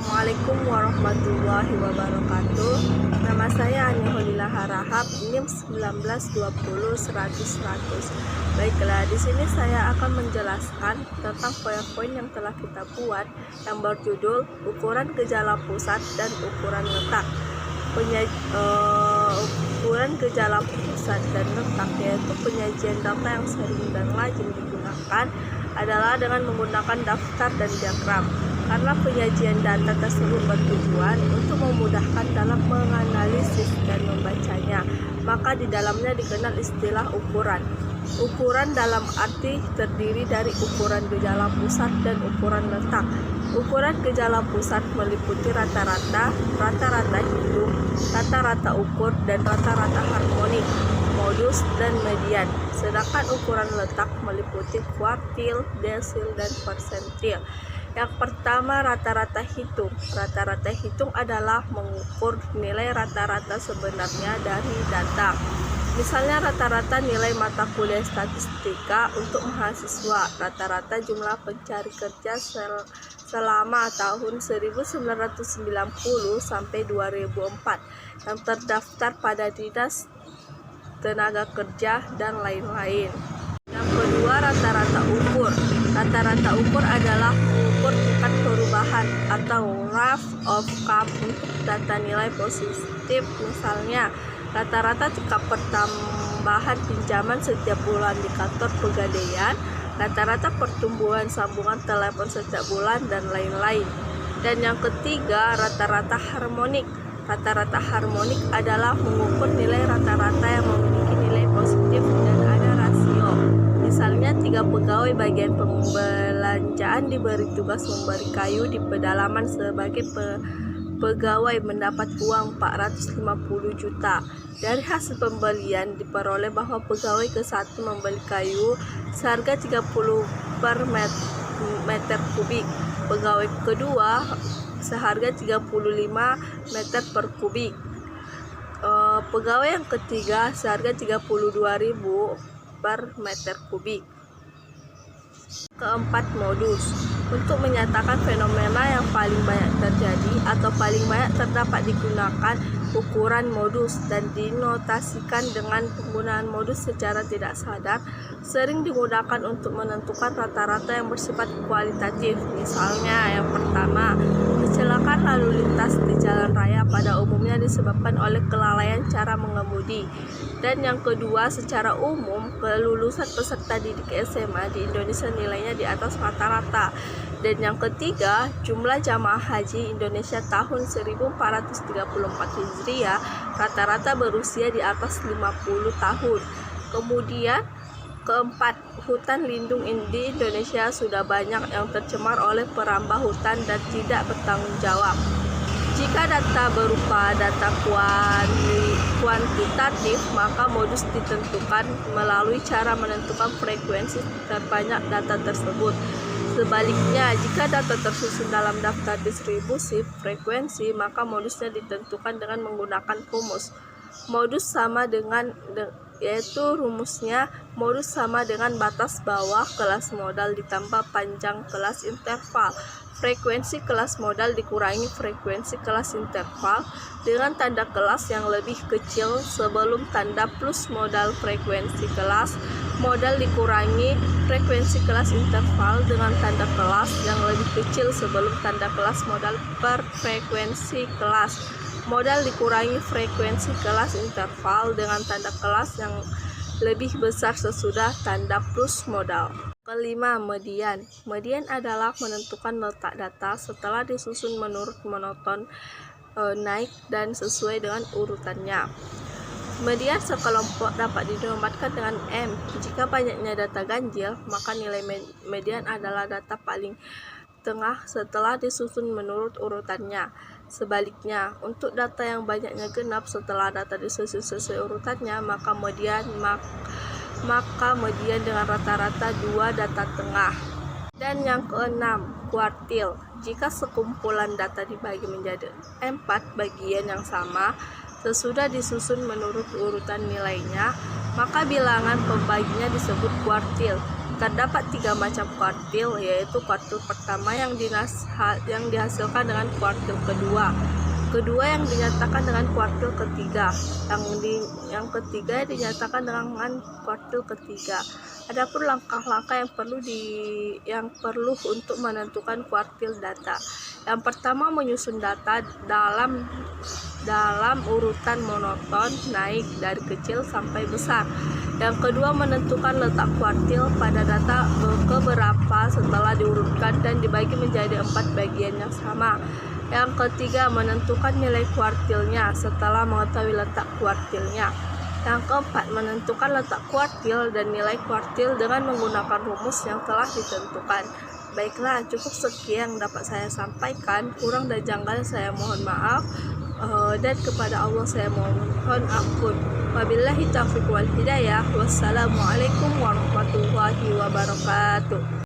Assalamualaikum warahmatullahi wabarakatuh. Nama saya Ani Holila Harahap, NIM 1920100100. Baiklah, di sini saya akan menjelaskan tentang poin-poin yang telah kita buat yang berjudul ukuran gejala pusat dan ukuran letak. Ukuran gejala pusat dan letak yaitu penyajian data yang sering dan lazim digunakan adalah dengan menggunakan daftar dan diagram. Karena penyajian data tersebut bertujuan untuk memudahkan dalam menganalisis dan membacanya, maka di dalamnya dikenal istilah ukuran. Ukuran dalam arti terdiri dari ukuran gejala pusat dan ukuran letak. Ukuran gejala pusat meliputi rata-rata, rata-rata hitung, rata-rata ukur, dan rata-rata harmonik, modus, dan median. Sedangkan ukuran letak meliputi kuartil, desil, dan persentil. Yang pertama, rata-rata hitung. Rata-rata hitung adalah mengukur nilai rata-rata sebenarnya dari data. Misalnya rata-rata nilai mata kuliah statistika untuk mahasiswa, rata-rata jumlah pencari kerja selama tahun 1990 sampai 2004 yang terdaftar pada Dinas Tenaga Kerja dan lain-lain. Yang kedua, rata-rata ukur. Rata-rata ukur adalah mengukur tingkat perubahan atau rate of cap untuk data nilai positif. Misalnya, rata-rata tingkat pertambahan pinjaman setiap bulan di kantor Pegadaian, rata-rata pertumbuhan sambungan telepon setiap bulan, dan lain-lain. Dan yang ketiga, rata-rata harmonik. Rata-rata harmonik adalah mengukur nilai rata-rata yang memiliki nilai positif dan ada rasio. Misalnya 3 pegawai bagian pembelanjaan diberi tugas memberi kayu di pedalaman sebagai pegawai mendapat uang 450 juta. Dari hasil pembelian diperoleh bahwa pegawai ke-1 membeli kayu seharga 30 per meter kubik. Pegawai kedua seharga 35 meter per kubik. Pegawai yang ketiga seharga 32.000 per meter kubik. Keempat, modus. Untuk menyatakan fenomena yang paling banyak terjadi atau paling banyak terdapat digunakan ukuran modus dan dinotasikan dengan penggunaan modus secara tidak sadar, sering digunakan untuk menentukan rata-rata yang bersifat kualitatif. Misalnya, yang pertama, kecelakaan lalu lintas di jalan raya pada umumnya disebabkan oleh kelalaian cara mengemudi. Dan yang kedua, secara umum, kelulusan peserta didik SMA di Indonesia nilainya di atas rata-rata. Dan yang ketiga, jumlah jamaah haji Indonesia tahun 1434 Hijriah rata-rata berusia di atas 50 tahun. Kemudian, keempat, hutan lindung di Indonesia sudah banyak yang tercemar oleh perambah hutan dan tidak bertanggung jawab. Jika data berupa data kuantitatif, maka modus ditentukan melalui cara menentukan frekuensi terbanyak data tersebut. Sebaliknya, jika data tersusun dalam daftar distribusi frekuensi, maka modusnya ditentukan dengan menggunakan rumus. Modus sama dengan yaitu rumusnya modus sama dengan batas bawah kelas modal ditambah panjang kelas interval. Frekuensi kelas modal dikurangi frekuensi kelas interval dengan tanda kelas yang lebih kecil sebelum tanda plus modal frekuensi kelas modal dikurangi frekuensi kelas interval dengan tanda kelas yang lebih kecil sebelum tanda kelas modal per frekuensi kelas modal dikurangi frekuensi kelas interval dengan tanda kelas yang lebih besar sesudah tanda plus modal. Kelima, median. Median adalah menentukan letak data setelah disusun menurut monoton naik dan sesuai dengan urutannya. Median sekelompok dapat dinobatkan dengan M. Jika banyaknya data ganjil, maka nilai median adalah data paling tengah setelah disusun menurut urutannya. Sebaliknya, untuk data yang banyaknya genap setelah data disusun sesuai urutannya, maka median dengan rata-rata 2 data tengah. Dan yang keenam, kuartil. Jika sekumpulan data dibagi menjadi 4 bagian yang sama sesudah disusun menurut urutan nilainya, maka bilangan pembaginya disebut kuartil. terdapat 3 macam kuartil, yaitu kuartil pertama yang dihasilkan dengan kuartil kedua yang dinyatakan dengan kuartil ketiga, yang ketiga dinyatakan dengan kuartil ketiga. Adapun langkah-langkah yang perlu untuk menentukan kuartil data. Yang pertama, menyusun data dalam urutan monoton naik dari kecil sampai besar. Yang kedua, menentukan letak kuartil pada data keberapa setelah diurutkan dan dibagi menjadi 4 bagian yang sama. Yang ketiga, menentukan nilai kuartilnya setelah mengetahui letak kuartilnya. Yang keempat, menentukan letak kuartil dan nilai kuartil dengan menggunakan rumus yang telah ditentukan. Baiklah, cukup sekian yang dapat saya sampaikan. Kurang dan janggal saya mohon maaf, dan kepada Allah saya mohon ampun. Wabillahi taufiq wal hidayah. Wassalamualaikum warahmatullahi wabarakatuh.